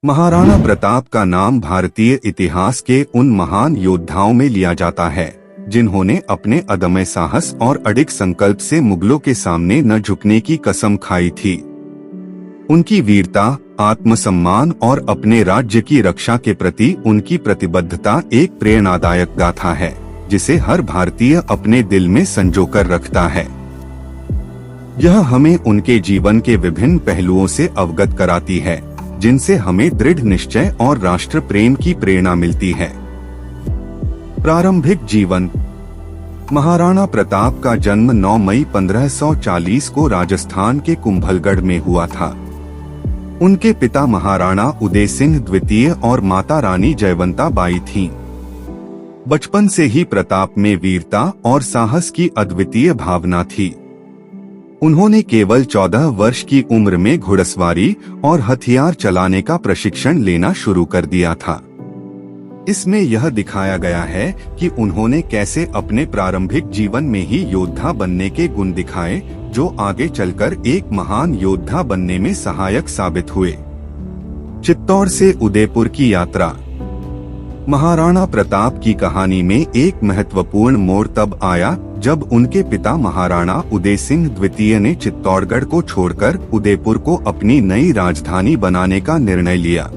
महाराणा प्रताप का नाम भारतीय इतिहास के उन महान योद्धाओं में लिया जाता है जिन्होंने अपने अदम्य साहस और अडिग संकल्प से मुगलों के सामने न झुकने की कसम खाई थी। उनकी वीरता, आत्मसम्मान और अपने राज्य की रक्षा के प्रति उनकी प्रतिबद्धता एक प्रेरणादायक गाथा है जिसे हर भारतीय अपने दिल में संजोकर रखता है। यह हमें उनके जीवन के विभिन्न पहलुओं से अवगत कराती है जिनसे हमें दृढ़ निश्चय और राष्ट्र प्रेम की प्रेरणा मिलती है। प्रारंभिक जीवन। महाराणा प्रताप का जन्म 9 मई 1540 को राजस्थान के कुंभलगढ़ में हुआ था। उनके पिता महाराणा उदय सिंह द्वितीय और माता रानी जयवंता बाई थीं। बचपन से ही प्रताप में वीरता और साहस की अद्वितीय भावना थी। उन्होंने केवल 14 वर्ष की उम्र में घुड़सवारी और हथियार चलाने का प्रशिक्षण लेना शुरू कर दिया था। इसमें यह दिखाया गया है कि उन्होंने कैसे अपने प्रारंभिक जीवन में ही योद्धा बनने के गुण दिखाए जो आगे चलकर एक महान योद्धा बनने में सहायक साबित हुए। चित्तौड़ से उदयपुर की यात्रा। महाराणा प्रताप की कहानी में एक महत्वपूर्ण मोड़ तब आया जब उनके पिता महाराणा उदय सिंह द्वितीय ने चित्तौड़गढ़ को छोड़कर उदयपुर को अपनी नई राजधानी बनाने का निर्णय लिया।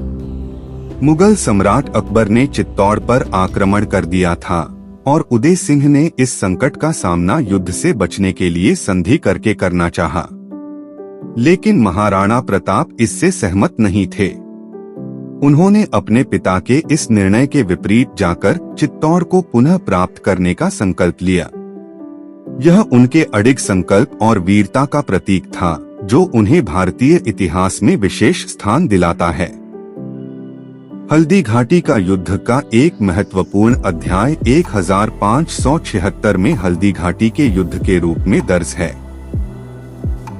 मुगल सम्राट अकबर ने चित्तौड़ पर आक्रमण कर दिया था और उदय सिंह ने इस संकट का सामना युद्ध से बचने के लिए संधि करके करना चाहा। लेकिन महाराणा प्रताप इससे सहमत नहीं थे। उन्होंने अपने पिता के इस निर्णय के विपरीत जाकर चित्तौड़ को पुनः प्राप्त करने का संकल्प लिया। यह उनके अडिग संकल्प और वीरता का प्रतीक था जो उन्हें भारतीय इतिहास में विशेष स्थान दिलाता है। हल्दी घाटी का युद्ध का एक महत्वपूर्ण अध्याय 1576 में हल्दी घाटी के युद्ध के रूप में दर्ज है।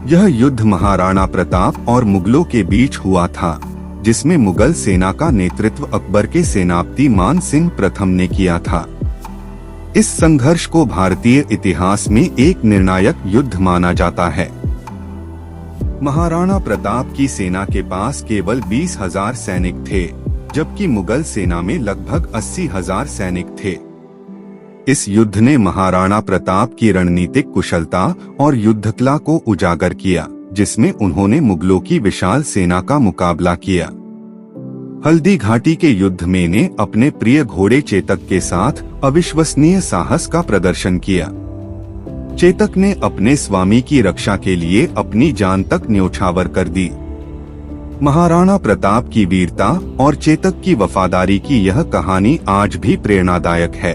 यह युद्ध महाराणा प्रताप और मुगलों के बीच हुआ था जिसमें मुगल सेना का नेतृत्व अकबर के सेनापति मान सिंह प्रथम ने किया था। इस संघर्ष को भारतीय इतिहास में एक निर्णायक युद्ध माना जाता है। महाराणा प्रताप की सेना के पास केवल 20,000 सैनिक थे जबकि मुगल सेना में लगभग 80,000 सैनिक थे। इस युद्ध ने महाराणा प्रताप की रणनीतिक कुशलता और युद्धकला को उजागर किया जिसमें उन्होंने मुगलों की विशाल सेना का मुकाबला किया। हल्दी घाटी के युद्ध में ने अपने प्रिय घोड़े चेतक के साथ अविश्वसनीय साहस का प्रदर्शन किया। चेतक ने अपने स्वामी की रक्षा के लिए अपनी जान तक न्योछावर कर दी। महाराणा प्रताप की वीरता और चेतक की वफादारी की यह कहानी आज भी प्रेरणादायक है।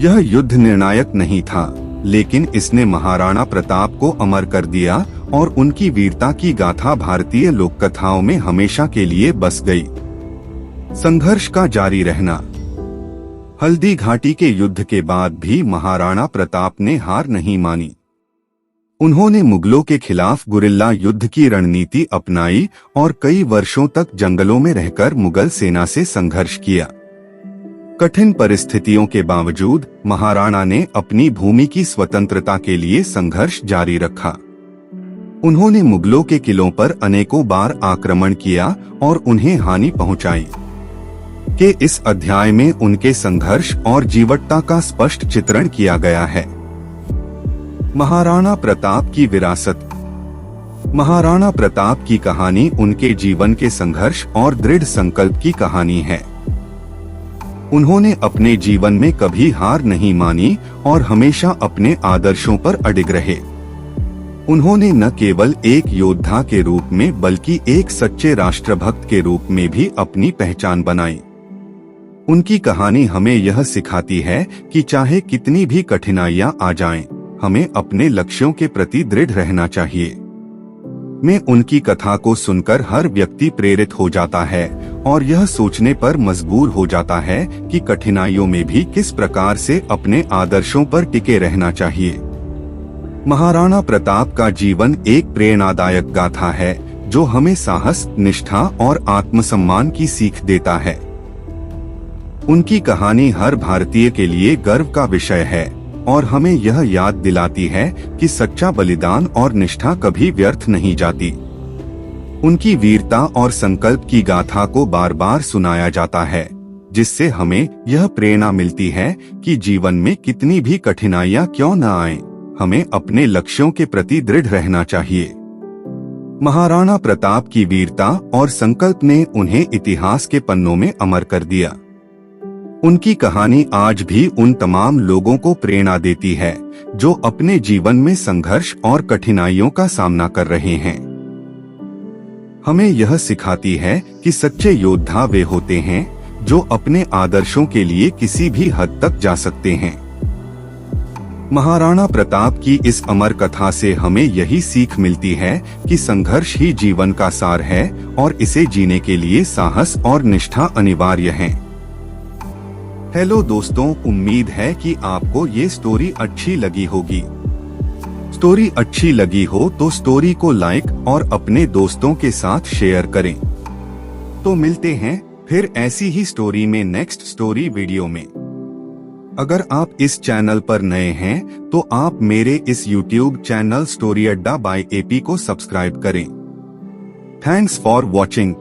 यह युद्ध निर्णायक नहीं था लेकिन इसने महाराणा प्रताप को अमर कर दिया और उनकी वीरता की गाथा भारतीय लोक कथाओं में हमेशा के लिए बस गई। संघर्ष का जारी रहना। हल्दी घाटी के युद्ध के बाद भी महाराणा प्रताप ने हार नहीं मानी। उन्होंने मुगलों के खिलाफ गुरिल्ला युद्ध की रणनीति अपनाई और कई वर्षों तक जंगलों में रहकर मुगल सेना से संघर्ष किया। कठिन परिस्थितियों के बावजूद महाराणा ने अपनी भूमि की स्वतंत्रता के लिए संघर्ष जारी रखा। उन्होंने मुगलों के किलों पर अनेकों बार आक्रमण किया और उन्हें हानि पहुंचाई। के इस अध्याय में उनके संघर्ष और जीवटता का स्पष्ट चित्रण किया गया है। महाराणा प्रताप की विरासत। महाराणा प्रताप की कहानी उनके जीवन के संघर्ष और दृढ़ संकल्प की कहानी है। उन्होंने अपने जीवन में कभी हार नहीं मानी और हमेशा अपने आदर्शों पर अडिग रहे। उन्होंने न केवल एक योद्धा के रूप में बल्कि एक सच्चे राष्ट्रभक्त के रूप में भी अपनी पहचान बनाई। उनकी कहानी हमें यह सिखाती है कि चाहे कितनी भी कठिनाइयां आ जाएं, हमें अपने लक्ष्यों के प्रति दृढ़ रहना चाहिए। में उनकी कथा को सुनकर हर व्यक्ति प्रेरित हो जाता है और यह सोचने पर मजबूर हो जाता है कि कठिनाइयों में भी किस प्रकार से अपने आदर्शों पर टिके रहना चाहिए। महाराणा प्रताप का जीवन एक प्रेरणादायक गाथा है जो हमें साहस, निष्ठा और आत्मसम्मान की सीख देता है। उनकी कहानी हर भारतीय के लिए गर्व का विषय है और हमें यह याद दिलाती है कि सच्चा बलिदान और निष्ठा कभी व्यर्थ नहीं जाती। उनकी वीरता और संकल्प की गाथा को बार बार सुनाया जाता है, जिससे हमें यह प्रेरणा मिलती है कि जीवन में कितनी भी कठिनाइयां क्यों न आएं, हमें अपने लक्ष्यों के प्रति दृढ़ रहना चाहिए। महाराणा प्रताप की वीरता और संकल्प ने उन्हें इतिहास के पन्नों में अमर कर दिया। उनकी कहानी आज भी उन तमाम लोगों को प्रेरणा देती है जो अपने जीवन में संघर्ष और कठिनाइयों का सामना कर रहे हैं। हमें यह सिखाती है कि सच्चे योद्धा वे होते हैं जो अपने आदर्शों के लिए किसी भी हद तक जा सकते हैं। महाराणा प्रताप की इस अमर कथा से हमें यही सीख मिलती है कि संघर्ष ही जीवन का सार है और इसे जीने के लिए साहस और निष्ठा अनिवार्य है। हेलो दोस्तों, उम्मीद है कि आपको ये स्टोरी अच्छी लगी होगी। स्टोरी अच्छी लगी हो तो स्टोरी को लाइक और अपने दोस्तों के साथ शेयर करें। तो मिलते हैं फिर ऐसी ही स्टोरी में नेक्स्ट स्टोरी वीडियो में। अगर आप इस चैनल पर नए हैं तो आप मेरे इस YouTube चैनल स्टोरी अड्डा बाय एपी को सब्सक्राइब करें। Thanks for watching.